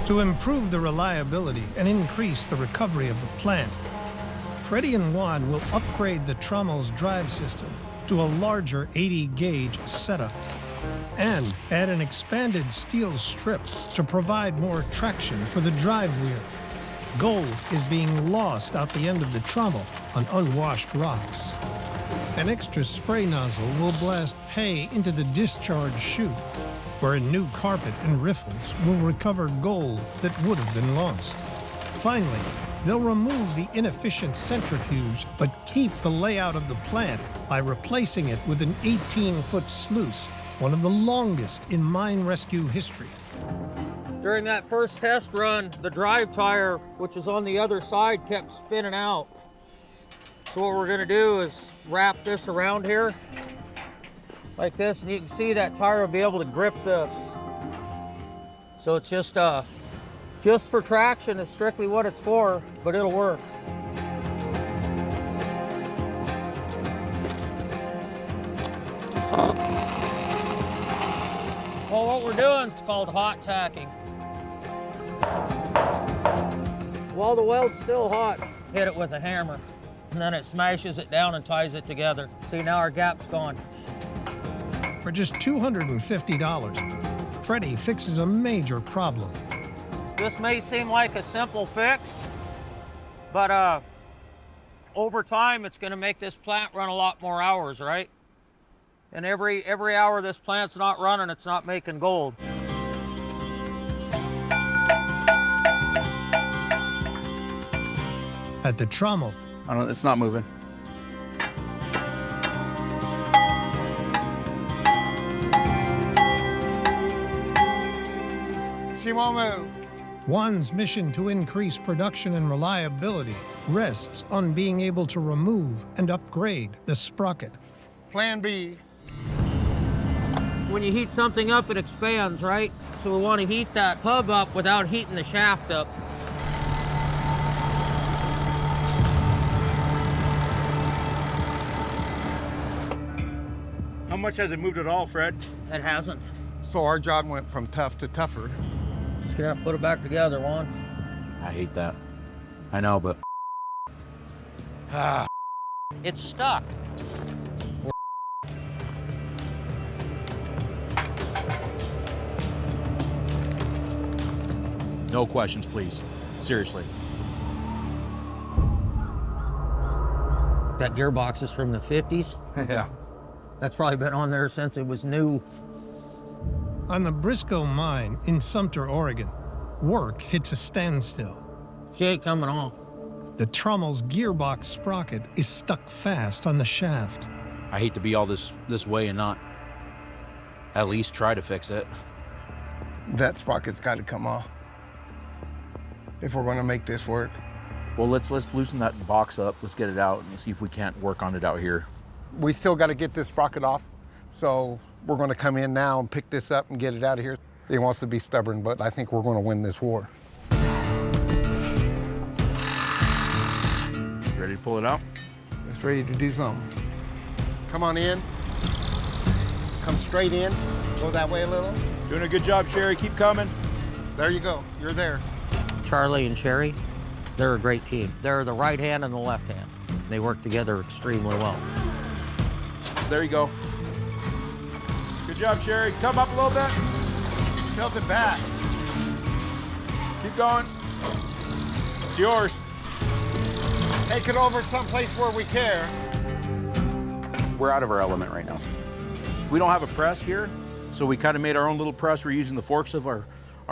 To improve the reliability and increase the recovery of the plant, Freddy and Juan will upgrade the trommel's drive system to a larger 80-gauge setup and add an expanded steel strip to provide more traction for the drive wheel. Gold is being lost out the end of the trommel on unwashed rocks. An extra spray nozzle will blast hay into the discharge chute, where a new carpet and riffles will recover gold that would have been lost. Finally, they'll remove the inefficient centrifuge, but keep the layout of the plant by replacing it with an 18-foot sluice, one of the longest in mine rescue history. During that first test run, the drive tire, which is on the other side, kept spinning out. So what we're gonna do is wrap this around here like this, and you can see that tire will be able to grip this. So it's just for traction is strictly what it's for, but it'll work. Well, what we're doing is called hot tacking. While the weld's still hot, hit it with a hammer, and then it smashes it down and ties it together. See, now our gap's gone. For just $250, Freddy fixes a major problem. This may seem like a simple fix, but over time, it's gonna make this plant run a lot more hours, right? And every hour this plant's not running, it's not making gold. At the trommel, It's not moving. She won't move. Juan's mission to increase production and reliability rests on being able to remove and upgrade the sprocket. Plan B. When you heat something up, it expands, right? So we want to heat that hub up without heating the shaft up. How much has it moved at all, Fred? It hasn't. So our job went from tough to tougher. Just gonna have to put it back together, Juan. I hate that. I know, but... It's stuck. No questions, please. Seriously. That gearbox is from the 50s. Yeah. That's probably been on there since it was new. On the Briscoe mine in Sumter, Oregon, work hits a standstill. She ain't coming off. The trommel's gearbox sprocket is stuck fast on the shaft. I hate to be all this way and not at least try to fix it. That sprocket's got to come off if we're going to make this work. Well, let's loosen that box up. Let's get it out and see if we can't work on it out here. We still got to get this sprocket off, so we're going to come in now and pick this up and get it out of here. He wants to be stubborn, but I think we're going to win this war. Ready to pull it out? It's ready to do something. Come on in. Come straight in. Go that way a little. Doing a good job, Sherry. Keep coming. There you go. You're there. Charlie and Sherry, they're a great team. They're the right hand and the left hand. They work together extremely well. There you go. Good job, Sherry. Come up a little bit. Tilt it back. Keep going. It's yours. Take it over someplace where we care. We're out of our element right now. We don't have a press here, so we kind of made our own little press. We're using the forks of our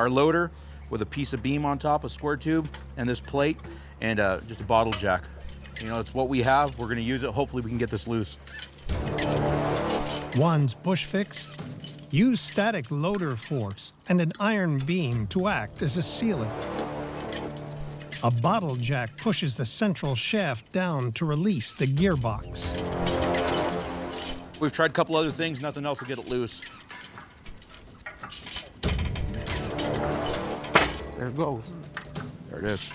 loader with a piece of beam on top, a square tube, and this plate, and just a bottle jack. You know, it's what we have. We're gonna use it. Hopefully we can get this loose. Juan's bush fix? Use static loader force and an iron beam to act as a sealant. A bottle jack pushes the central shaft down to release the gearbox. We've tried a couple other things, nothing else will get it loose. There it goes. There it is.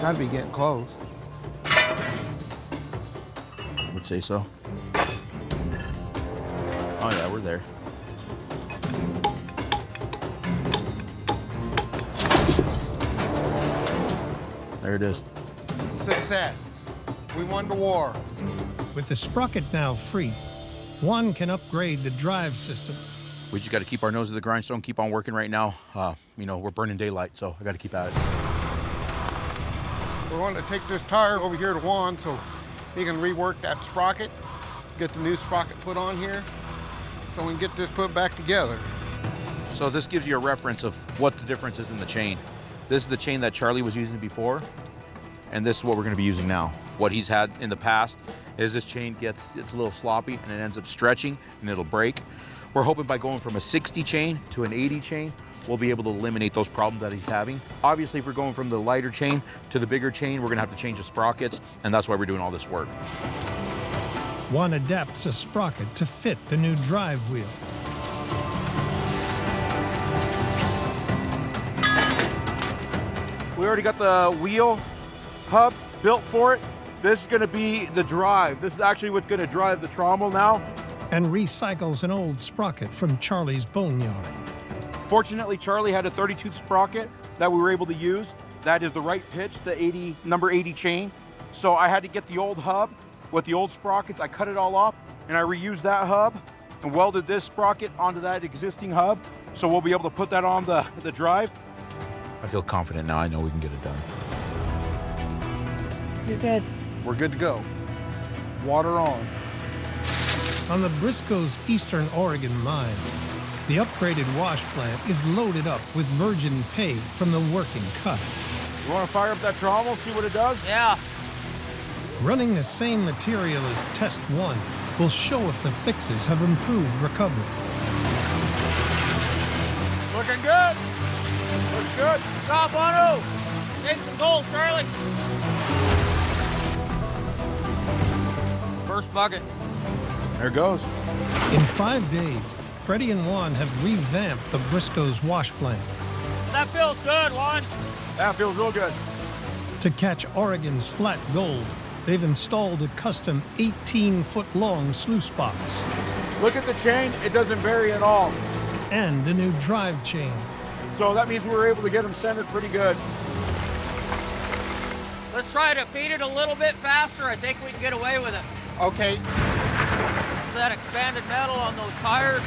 Gotta be getting close. I would say so. Oh yeah, we're there. There it is. Success. We won the war. With the sprocket now free, Juan can upgrade the drive system. We just got to keep our nose to the grindstone, keep on working right now. You know, we're burning daylight, so I got to keep at it. We're going to take this tire over here to Juan so he can rework that sprocket, get the new sprocket put on here, so we can get this put back together. So this gives you a reference of what the difference is in the chain. This is the chain that Charlie was using before, and this is what we're going to be using now. What he's had in the past is this chain it's a little sloppy and it ends up stretching and it'll break. We're hoping by going from a 60 chain to an 80 chain, we'll be able to eliminate those problems that he's having. Obviously, if we're going from the lighter chain to the bigger chain, we're gonna have to change the sprockets, and that's why we're doing all this work. Juan adapts a sprocket to fit the new drive wheel. We already got the wheel hub built for it. This is gonna be the drive. This is actually what's gonna drive the trommel now. And recycles an old sprocket from Charlie's boneyard. Fortunately, Charlie had a 32 sprocket that we were able to use. That is the right pitch, the number 80 chain. So I had to get the old hub with the old sprockets. I cut it all off and I reused that hub and welded this sprocket onto that existing hub. So we'll be able to put that on the drive. I feel confident now. I know we can get it done. You're good. We're good to go. Water on. On the Briscoes' Eastern Oregon mine, the upgraded wash plant is loaded up with virgin pay from the working cut. You want to fire up that trommel, see what it does? Yeah. Running the same material as Test 1 will show if the fixes have improved recovery. Looking good. Looks good. Stop, Bono. Take some gold, Charlie. First bucket. There it goes. In 5 days, Freddy and Juan have revamped the Briscoes' wash plant. That feels good, Juan. That feels real good. To catch Oregon's flat gold, they've installed a custom 18-foot-long sluice box Look at the chain. It doesn't vary at all. and a new drive chain. So that means we were able to get them centered pretty good. Let's try to feed it a little bit faster. I think we can get away with it. Okay. That expanded metal on those tires.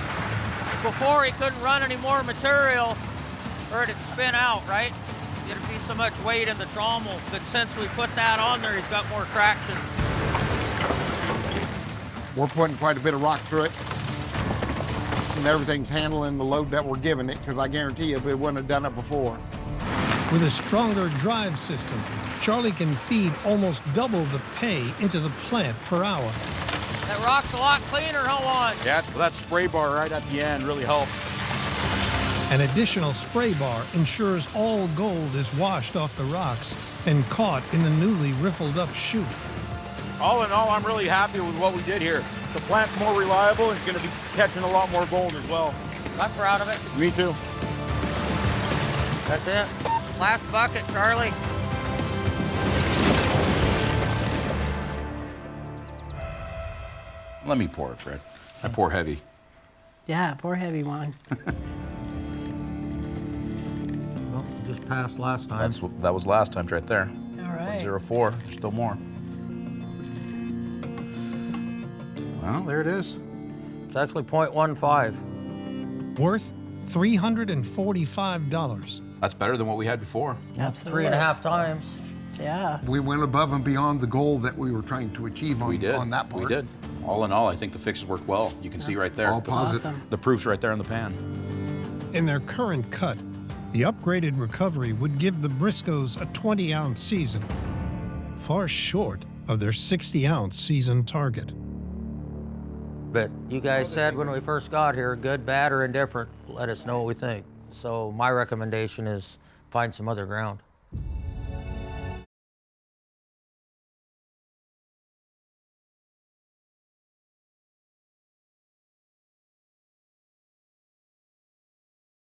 Before he couldn't run any more material or it'd spin out, right? It'd be so much weight in the trommel. But since we put that on there, he's got more traction. We're putting quite a bit of rock through it. And everything's handling the load that we're giving it, because I guarantee you we wouldn't have done it before. With a stronger drive system, Charlie can feed almost double the pay into the plant per hour. That rock's a lot cleaner, huh, Juan? Yeah, that spray bar right at the end really helped. An additional spray bar ensures all gold is washed off the rocks and caught in the newly riffled up chute. All in all, I'm really happy with what we did here. The plant's more reliable and it's going to be catching a lot more gold as well. I'm proud of it. Me too. That's it. Last bucket, Charlie. Let me pour it, Fred. I pour heavy. Yeah, poor heavy one. Well, just passed last time. That was last time right there. All right. 104. There's still more. Well, there it is. It's actually 0.15. Worth $345. That's better than what we had before. Absolutely. 3.5 times. Yeah. We went above and beyond the goal that we were trying to achieve on, We did. on that part. We did. All in all, I think the fixes worked well. You can see right there. All positive. Awesome. The proof's right there in the pan. In their current cut, the upgraded recovery would give the Briscoes a 20-ounce season, far short of their 60-ounce season target. But you guys said when we first got here, good, bad, or indifferent, let us know what we think. So my recommendation is find some other ground.